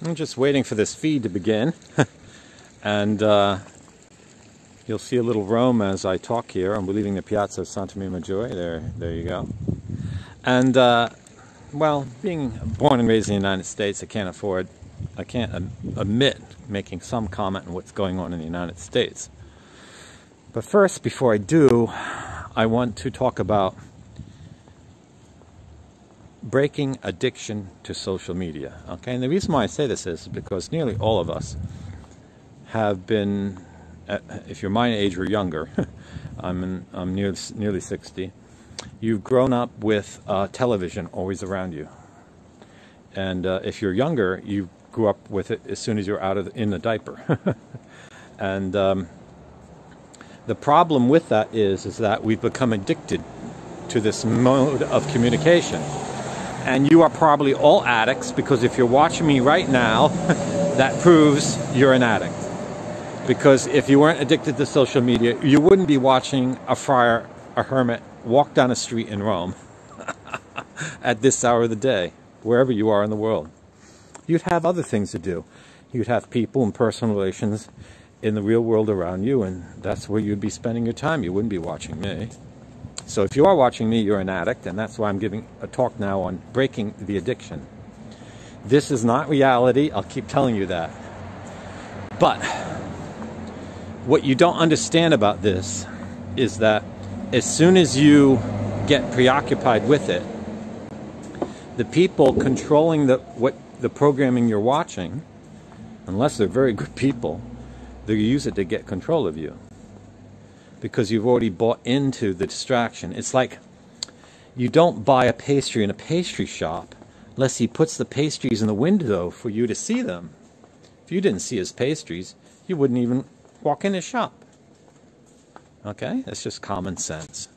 I'm just waiting for this feed to begin. And you'll see a little Rome as I talk here. I'm leaving the Piazza of Santa Maria Maggiore. There you go. And, well, being born and raised in the United States, I can't omit making some comment on what's going on in the United States. But first, before I do, I want to talk about breaking addiction to social media. Okay, and the reason why I say this is because nearly all of us have been, if you're my age or younger, I'm nearly 60. You've grown up with television always around you, and if you're younger, you grew up with it as soon as you're in the diaper. And the problem with that is that we've become addicted to this mode of communication. And you are probably all addicts, because if you're watching me right now, that proves you're an addict. Because if you weren't addicted to social media, you wouldn't be watching a friar, a hermit, walk down a street in Rome at this hour of the day, wherever you are in the world. You'd have other things to do. You'd have people and personal relations in the real world around you, and that's where you'd be spending your time. You wouldn't be watching me. So if you are watching me, you're an addict, and that's why I'm giving a talk now on breaking the addiction. This is not reality. I'll keep telling you that. But what you don't understand about this is that as soon as you get preoccupied with it, the people controlling the programming you're watching, unless they're very good people, they use it to get control of you. Because you've already bought into the distraction. It's like you don't buy a pastry in a pastry shop unless he puts the pastries in the window for you to see them. If you didn't see his pastries, you wouldn't even walk in his shop. Okay? That's just common sense.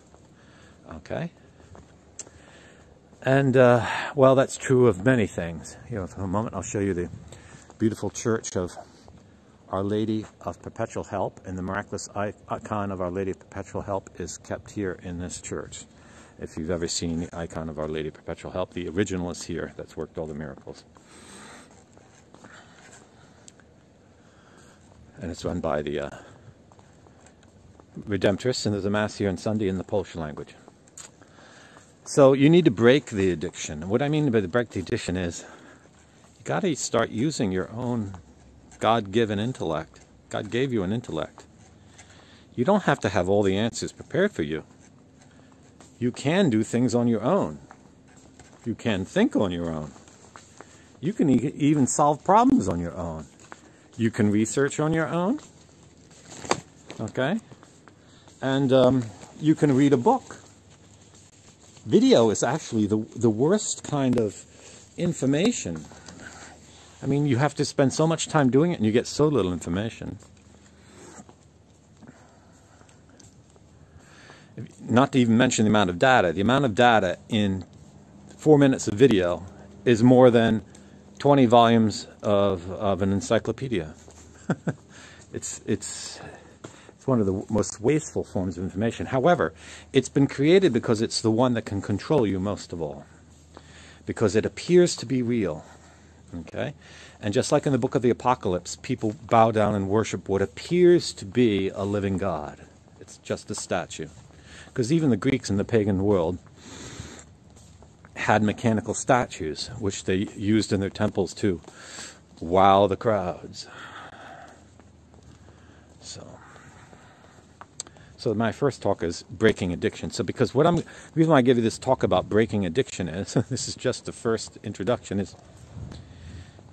Okay? And, well, that's true of many things. You know, for a moment, I'll show you the beautiful church of Our Lady of Perpetual Help, and the miraculous icon of Our Lady of Perpetual Help is kept here in this church. If you've ever seen the icon of Our Lady of Perpetual Help, the original is here. That's worked all the miracles. And it's run by the Redemptorists, and there's a Mass here on Sunday in the Polish language. So you need to break the addiction. What I mean by break the addiction is you got to start using your own God-given intellect. God gave you an intellect. You don't have to have all the answers prepared for you. You can do things on your own. You can think on your own. You can even solve problems on your own. You can research on your own. Okay? And you can read a book. Video is actually the worst kind of information. I mean, you have to spend so much time doing it and you get so little information. Not to even mention the amount of data. The amount of data in 4 minutes of video is more than 20 volumes of an encyclopedia. It's one of the most wasteful forms of information. However, it's been created because it's the one that can control you most of all. Because it appears to be real. Okay? And just like in the book of the Apocalypse, people bow down and worship what appears to be a living God. It's just a statue. Because even the Greeks in the pagan world had mechanical statues, which they used in their temples to wow the crowds. So my first talk is breaking addiction. So because the reason why I give you this talk about breaking addiction is, this is just the first introduction, is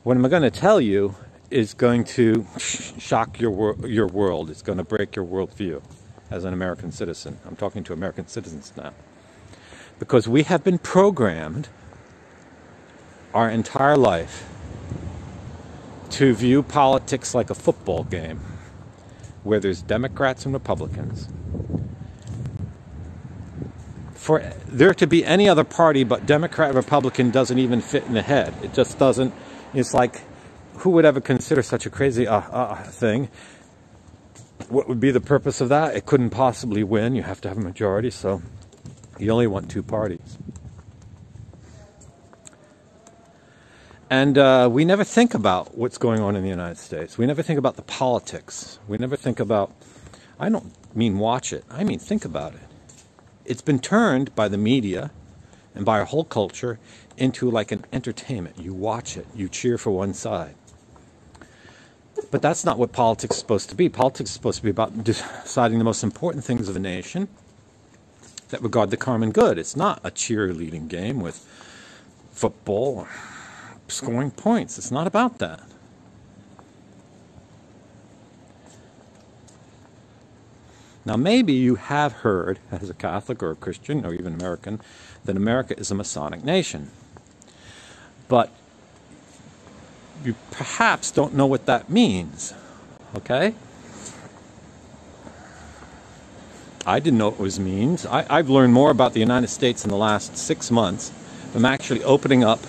what I'm going to tell you is going to shock your world. It's going to break your worldview as an American citizen. I'm talking to American citizens now. Because we have been programmed our entire life to view politics like a football game, where there's Democrats and Republicans. For there to be any other party but Democrat and Republican doesn't even fit in the head. It just doesn't. It's like, who would ever consider such a crazy thing? What would be the purpose of that? It couldn't possibly win. You have to have a majority, so you only want two parties. And we never think about what's going on in the United States. We never think about the politics. We never think about, I don't mean watch it, I mean think about it. It's been turned by the media and by our whole culture into like an entertainment. You watch it, you cheer for one side. But that's not what politics is supposed to be. Politics is supposed to be about deciding the most important things of a nation that regard the common good. It's not a cheerleading game with football or scoring points. It's not about that. Now, maybe you have heard, as a Catholic or a Christian or even American, that America is a Masonic nation. But you perhaps don't know what that means, okay? I didn't know what it means. I've learned more about the United States in the last 6 months from actually opening up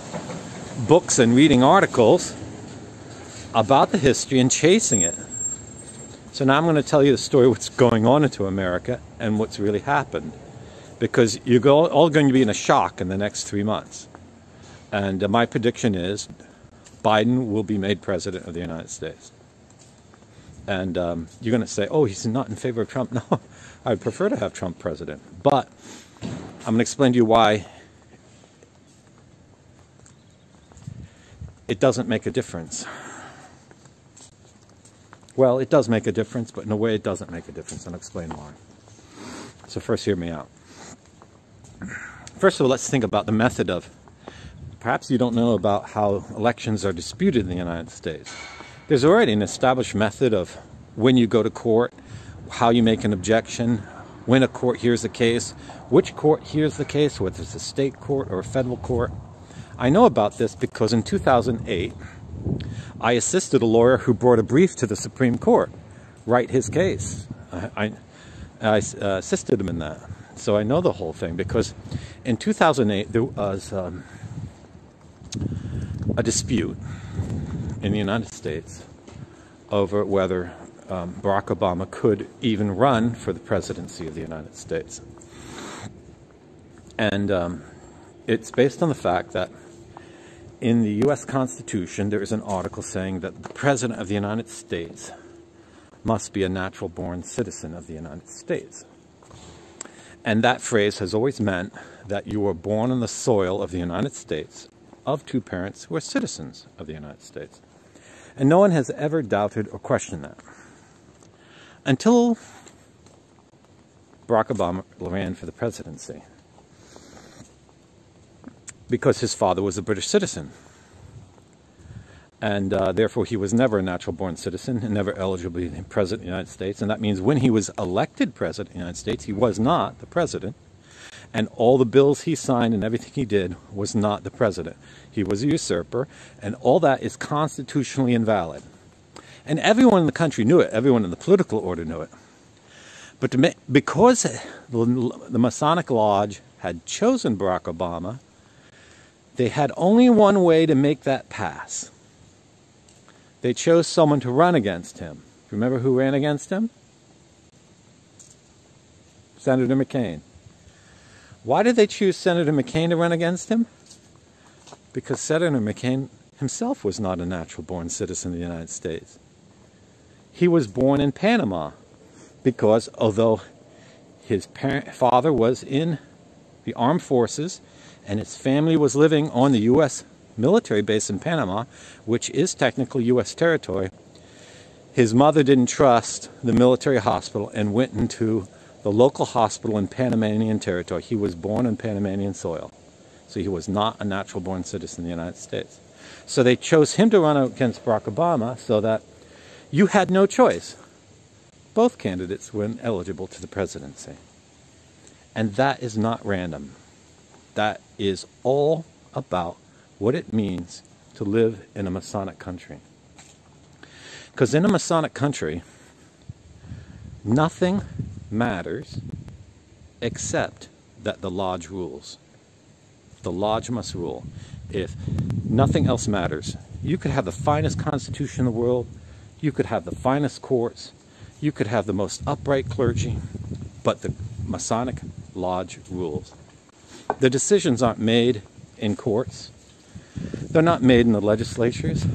books and reading articles about the history and chasing it. So now I'm going to tell you the story of what's going on into America and what's really happened. Because you're all going to be in a shock in the next 3 months. And my prediction is Biden will be made president of the United States. And you're going to say, oh, he's not in favor of Trump. No, I'd prefer to have Trump president. But I'm going to explain to you why it doesn't make a difference. Well, it does make a difference, but in a way it doesn't make a difference. I'll explain why. So first, hear me out. First of all, let's think about the method of, perhaps you don't know about how elections are disputed in the United States. There's already an established method of when you go to court, how you make an objection, when a court hears a case, which court hears the case, whether it's a state court or a federal court. I know about this because in 2008, I assisted a lawyer who brought a brief to the Supreme Court, write his case. I assisted him in that. So I know the whole thing because in 2008 there was a dispute in the United States over whether Barack Obama could even run for the presidency of the United States. And it's based on the fact that in the U.S. Constitution, there is an article saying that the President of the United States must be a natural-born citizen of the United States. And that phrase has always meant that you were born on the soil of the United States of two parents who are citizens of the United States. And no one has ever doubted or questioned that. Until Barack Obama ran for the presidency. Because his father was a British citizen. And therefore he was never a natural-born citizen and never eligible to be president of the United States. And that means when he was elected president of the United States, he was not the president. And all the bills he signed and everything he did was not the president. He was a usurper, and all that is constitutionally invalid. And everyone in the country knew it. Everyone in the political order knew it. But because the Masonic Lodge had chosen Barack Obama, they had only one way to make that pass. They chose someone to run against him. Remember who ran against him? Senator McCain. Why did they choose Senator McCain to run against him? Because Senator McCain himself was not a natural-born citizen of the United States. He was born in Panama because although his father was in the armed forces and his family was living on the U.S. military base in Panama, which is technically U.S. territory, his mother didn't trust the military hospital and went into the local hospital in Panamanian territory. He was born on Panamanian soil. So he was not a natural-born citizen of the United States. So they chose him to run against Barack Obama so that you had no choice. Both candidates were ineligible to the presidency. And that is not random. That is all about what it means to live in a Masonic country. Because in a Masonic country, nothing matters except that the lodge rules. The lodge must rule. If nothing else matters, you could have the finest constitution in the world, you could have the finest courts, you could have the most upright clergy, but the Masonic lodge rules. The decisions aren't made in courts. They're not made in the legislatures.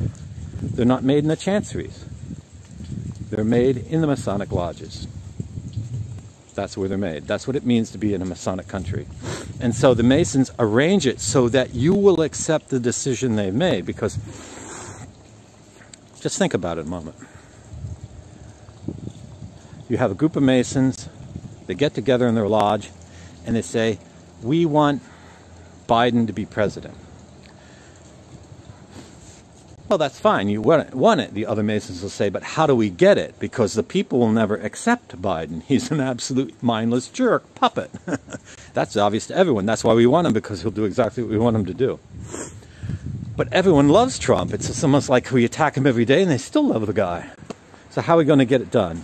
They're not made in the chanceries. They're made in the Masonic lodges. That's where they're made. That's what it means to be in a Masonic country. And so the Masons arrange it so that you will accept the decision they've made, because just think about it a moment. You have a group of Masons, they get together in their lodge, and they say, we want Biden to be president. Well, that's fine. You want it, the other Masons will say, but how do we get it? Because the people will never accept Biden. He's an absolute mindless jerk, puppet. That's obvious to everyone. That's why we want him, because he'll do exactly what we want him to do. But everyone loves Trump. It's almost like we attack him every day and they still love the guy. So how are we going to get it done?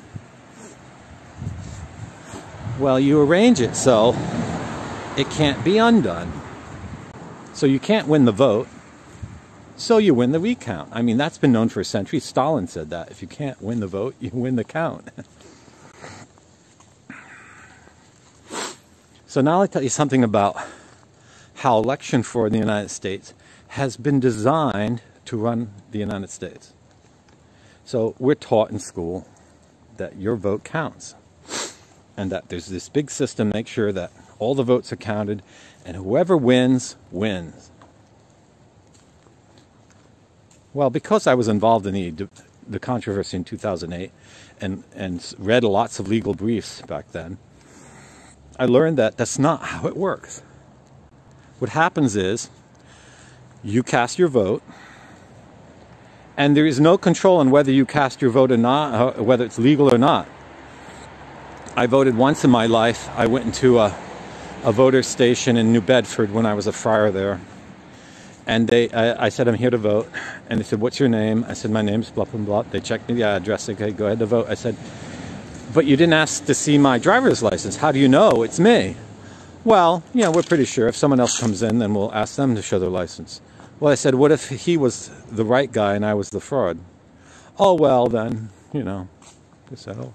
Well, you arrange it so it can't be undone. So you can't win the vote. So you win the recount. I mean, that's been known for a century. Stalin said that. If you can't win the vote, you win the count. So now I'll tell you something about how election fraud in the United States has been designed to run the United States. So we're taught in school that your vote counts, and that there's this big system to make sure that all the votes are counted, and whoever wins, wins. Well, because I was involved in the controversy in 2008 and read lots of legal briefs back then, I learned that that's not how it works. What happens is you cast your vote, and there is no control on whether you cast your vote or not, whether it's legal or not. I voted once in my life. I went into a voter station in New Bedford when I was a friar there. And I said, I'm here to vote. And they said, what's your name? I said, my name's blah, blah, blah. They checked me the address. Okay, go ahead to vote. I said, but you didn't ask to see my driver's license. How do you know it's me? Well, yeah, we're pretty sure. If someone else comes in, then we'll ask them to show their license. Well, I said, what if he was the right guy and I was the fraud? Oh, well, then, you know. So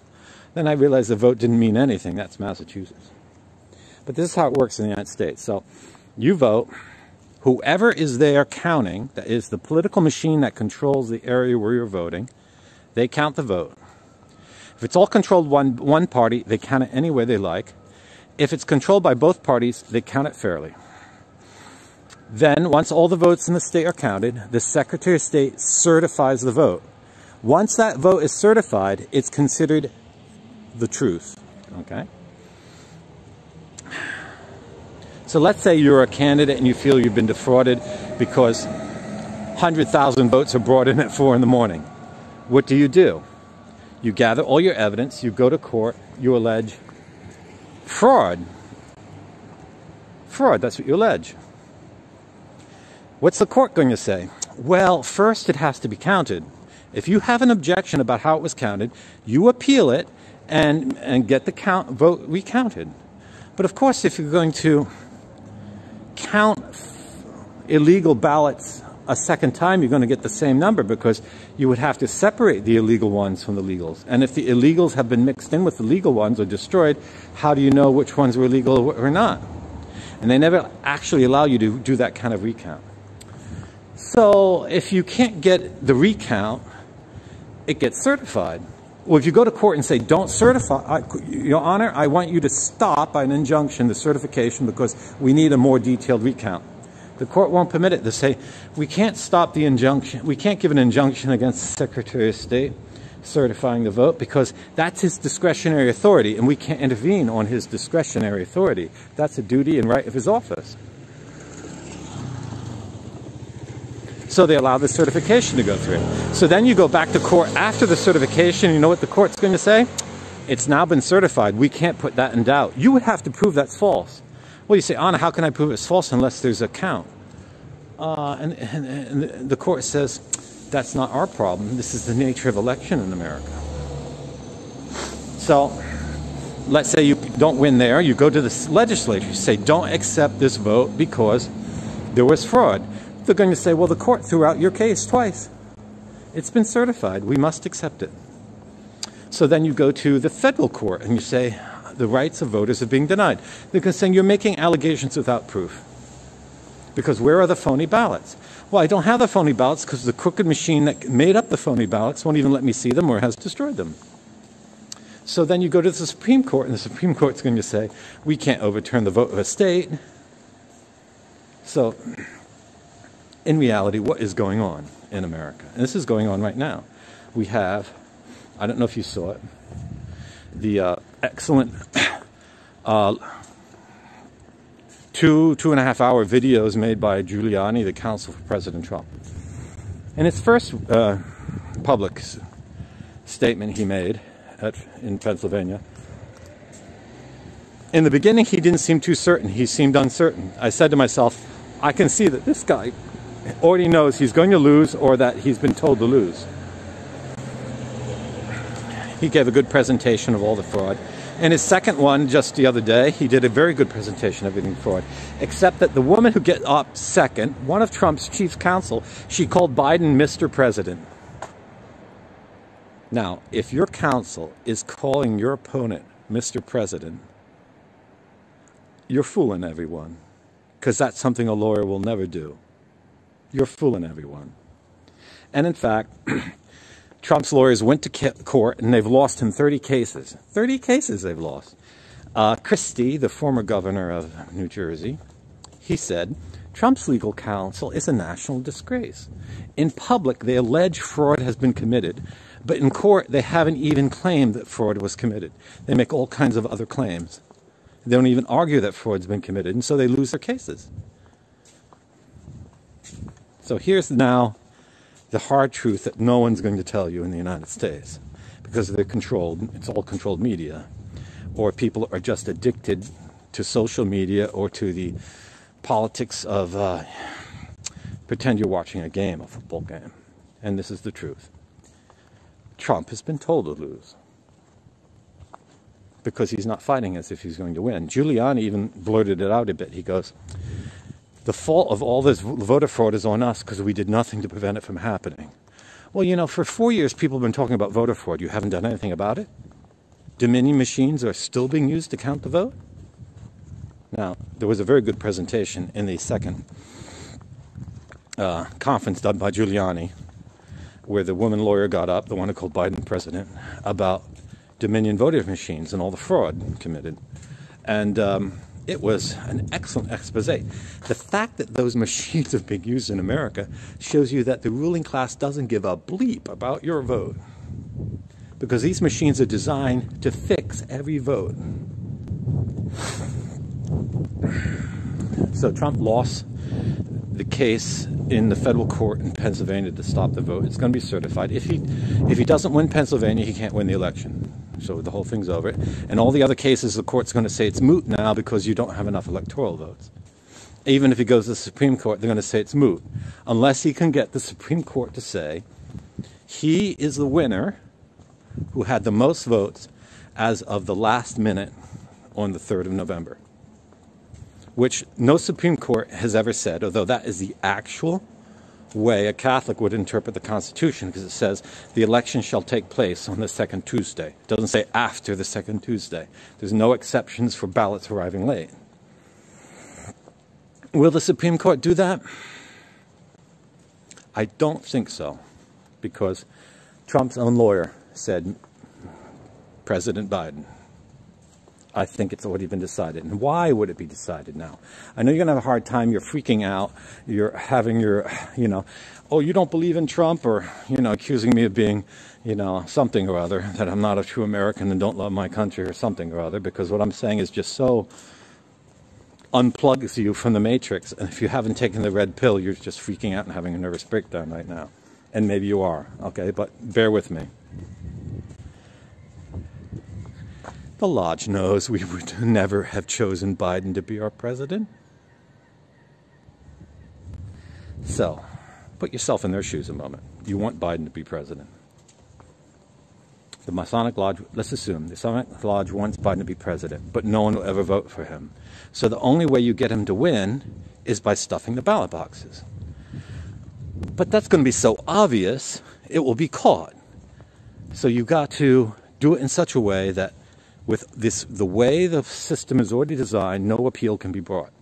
then I realized the vote didn't mean anything. That's Massachusetts. But this is how it works in the United States. So you vote. Whoever is there counting, that is the political machine that controls the area where you're voting, they count the vote. If it's all controlled one party, they count it any way they like. If it's controlled by both parties, they count it fairly. Then, once all the votes in the state are counted, the Secretary of State certifies the vote. Once that vote is certified, it's considered the truth. Okay? So let's say you're a candidate and you feel you've been defrauded because 100,000 votes are brought in at 4 in the morning. What do? You gather all your evidence, you go to court, you allege fraud. Fraud, that's what you allege. What's the court going to say? Well, first it has to be counted. If you have an objection about how it was counted, you appeal it and get the vote recounted. But of course, if you're going to count illegal ballots a second time, you're going to get the same number, because you would have to separate the illegal ones from the legals. And if the illegals have been mixed in with the legal ones or destroyed, how do you know which ones were legal or not? And they never actually allow you to do that kind of recount. So if you can't get the recount, it gets certified. Well, if you go to court and say, don't certify, Your Honor, I want you to stop by an injunction the certification because we need a more detailed recount. The court won't permit it. They say, we can't stop the injunction. We can't give an injunction against the Secretary of State certifying the vote because that's his discretionary authority, and we can't intervene on his discretionary authority. That's a duty and right of his office. So they allow the certification to go through. So then you go back to court after the certification. You know what the court's going to say? It's now been certified. We can't put that in doubt. You would have to prove that's false. Well, you say, Anna, how can I prove it's false unless there's a count? And the court says, that's not our problem. This is the nature of election in America. So let's say you don't win there. You go to the legislature. You say, don't accept this vote because there was fraud. They're going to say, well, the court threw out your case twice. It's been certified. We must accept it. So then you go to the federal court and you say, the rights of voters are being denied. They're going to say, you're making allegations without proof. Because where are the phony ballots? Well, I don't have the phony ballots because the crooked machine that made up the phony ballots won't even let me see them or has destroyed them. So then you go to the Supreme Court, and the Supreme Court's going to say, we can't overturn the vote of a state. So, in reality, what is going on in America? And this is going on right now. We have, I don't know if you saw it, the excellent 2.5 hour videos made by Giuliani, the counsel for President Trump. In his first public statement he made in Pennsylvania, in the beginning he didn't seem too certain. He seemed uncertain. I said to myself, I can see that this guy already knows he's going to lose or that he's been told to lose. He gave a good presentation of all the fraud. And his second one, just the other day, he did a very good presentation of everything fraud. Except that the woman who got up second, one of Trump's chief counsel, she called Biden Mr. President. Now, if your counsel is calling your opponent Mr. President, you're fooling everyone. Because that's something a lawyer will never do. You're fooling everyone. And in fact, Trump's lawyers went to court and they've lost him 30 cases. 30 cases they've lost. Christie, the former governor of New Jersey, he said, Trump's legal counsel is a national disgrace. In public, they allege fraud has been committed, but in court, they haven't even claimed that fraud was committed. They make all kinds of other claims. They don't even argue that fraud's been committed, and so they lose their cases. So here's now the hard truth that no one's going to tell you in the United States, because they're controlled, it's all controlled media, or people are just addicted to social media or to the politics of pretend you're watching a game, a football game. And this is the truth. Trump has been told to lose because he's not fighting as if he's going to win. Giuliani even blurted it out a bit. He goes, the fault of all this voter fraud is on us because we did nothing to prevent it from happening. Well, you know, for 4 years people have been talking about voter fraud. You haven't done anything about it? Dominion machines are still being used to count the vote? Now, there was a very good presentation in the second conference done by Giuliani, where the woman lawyer got up, the one who called Biden president, about Dominion voter machines and all the fraud committed. And it was an excellent expose. The fact that those machines are being used in America shows you that the ruling class doesn't give a bleep about your vote, because these machines are designed to fix every vote. So Trump lost the case in the federal court in Pennsylvania to stop the vote. It's going to be certified. If he doesn't win Pennsylvania, he can't win the election. So the whole thing's over. And all the other cases, the court's going to say it's moot now because you don't have enough electoral votes. Even if he goes to the Supreme Court, they're going to say it's moot. Unless he can get the Supreme Court to say he is the winner who had the most votes as of the last minute on the 3rd of November. Which no Supreme Court has ever said, although that is the actual way a Catholic would interpret the Constitution, because it says the election shall take place on the second Tuesday. It doesn't say after the second Tuesday. There's no exceptions for ballots arriving late. Will the Supreme Court do that? I don't think so, because Trump's own lawyer said, President Biden. I think it's already been decided. And why would it be decided now? I know you're going to have a hard time. You're freaking out. You're having your, oh, you don't believe in Trump, or, accusing me of being, something or other, that I'm not a true American and don't love my country or something or other, because what I'm saying is just so unplugs you from the matrix. And if you haven't taken the red pill, you're just freaking out and having a nervous breakdown right now. And maybe you are, okay? But bear with me. The Lodge knows we would never have chosen Biden to be our president. So, put yourself in their shoes a moment. You want Biden to be president. The Masonic Lodge, let's assume, the Masonic Lodge wants Biden to be president, but no one will ever vote for him. So the only way you get him to win is by stuffing the ballot boxes. But that's going to be so obvious, it will be caught. So you've got to do it in such a way that with the way the system is already designed, no appeal can be brought.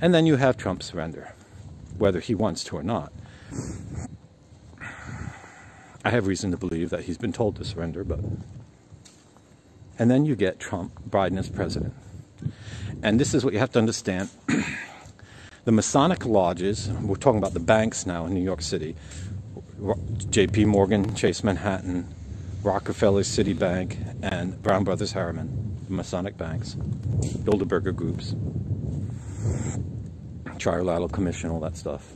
And then you have Trump surrender, whether he wants to or not. I have reason to believe that he's been told to surrender, but... And then you get Biden as president. And this is what you have to understand. The Masonic lodges, we're talking about the banks now in New York City, J.P. Morgan, Chase Manhattan, Rockefeller Citibank, and Brown Brothers Harriman, the Masonic banks, Bilderberger groups, Trilateral Commission, all that stuff.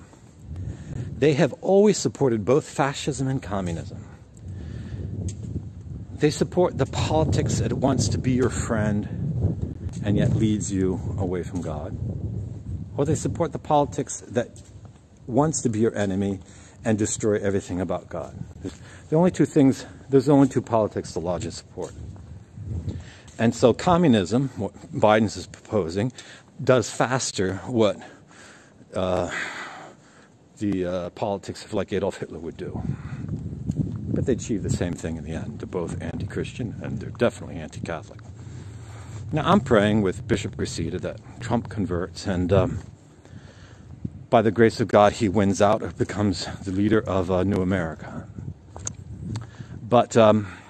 They have always supported both fascism and communism. They support the politics that wants to be your friend and yet leads you away from God. Or they support the politics that wants to be your enemy and destroy everything about God. There's only two politics the lodges support. And so communism, what Biden is proposing, does faster what the politics of like Adolf Hitler would do. But they achieve the same thing in the end. They're both anti-Christian and they're definitely anti-Catholic. Now I'm praying with Bishop Reseda that Trump converts and by the grace of God he wins out or becomes the leader of New America. But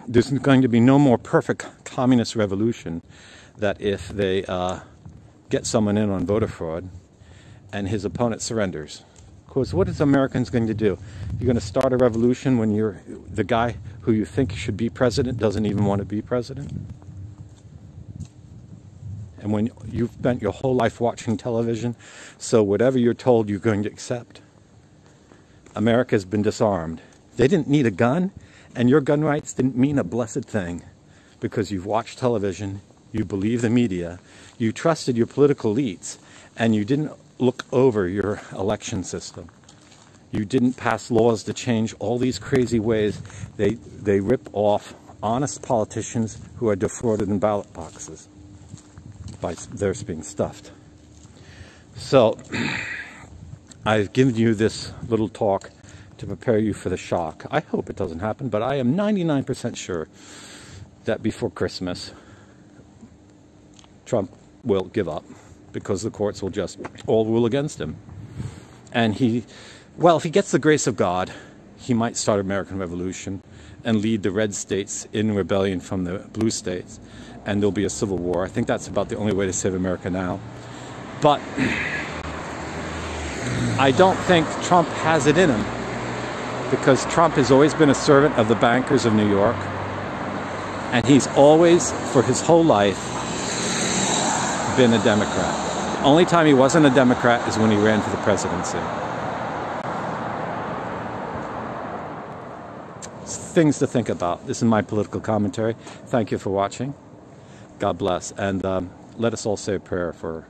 there's going to be no more perfect communist revolution that if they get someone in on voter fraud and his opponent surrenders. Because what is Americans going to do? You're going to start a revolution when the guy who you think should be president doesn't even want to be president? And when you've spent your whole life watching television, so whatever you're told you're going to accept. America's been disarmed. They didn't need a gun, and your gun rights didn't mean a blessed thing because you've watched television, you believe the media, you trusted your political elites, and you didn't look over your election system. You didn't pass laws to change all these crazy ways. They rip off honest politicians who are defrauded in ballot boxes by theirs being stuffed. So I've given you this little talk to prepare you for the shock. I hope it doesn't happen, but I am 99% sure that before Christmas Trump will give up because the courts will just all rule against him. And if he gets the grace of God, he might start an American Revolution and lead the red states in rebellion from the blue states, and there'll be a civil war. I think that's about the only way to save America now. But I don't think Trump has it in him, because Trump has always been a servant of the bankers of New York, and he's always, for his whole life, been a Democrat. The only time he wasn't a Democrat is when he ran for the presidency. Things to think about. This is my political commentary. Thank you for watching. God bless. And let us all say a prayer for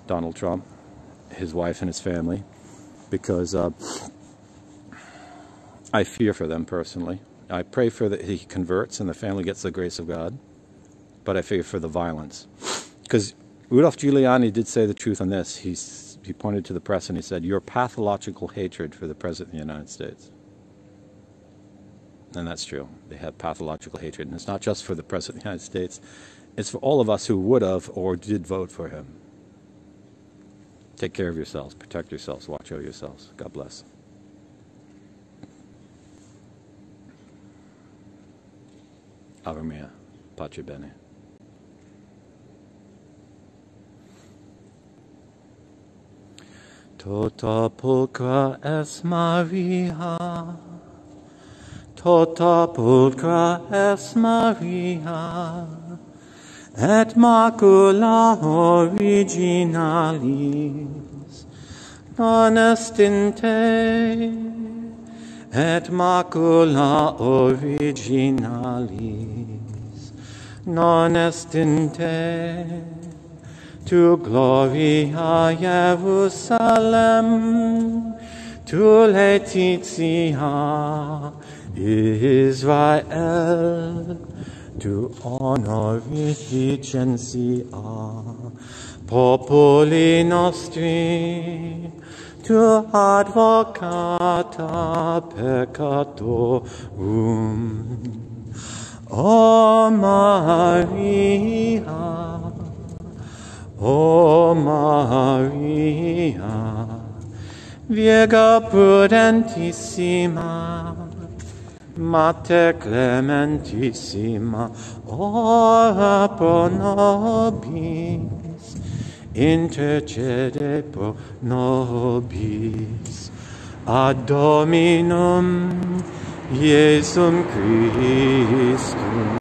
Donald Trump, his wife and his family, because I fear for them personally. I pray for that he converts and the family gets the grace of God, but I fear for the violence. Because Rudolph Giuliani did say the truth on this. He pointed to the press and he said, "Your pathological hatred for the President of the United States." And that's true. They have pathological hatred. And it's not just for the President of the United States. It's for all of us who would have or did vote for him. Take care of yourselves. Protect yourselves. Watch over yourselves. God bless. Ave Maria. Pace bene. Tota pulchra es Maria. Tota pulchra es Maria, et macula originalis non est in te, et macula originalis non est in te, tu gloria Jerusalem, tu laetitia Israel, tu honorificencia populi nostri, tu advocata peccatorum. O Maria, O Maria, Virgo prudentissima, Mater clementissima, ora pro nobis, intercede pro nobis. Ad Dominum Iesum Christum.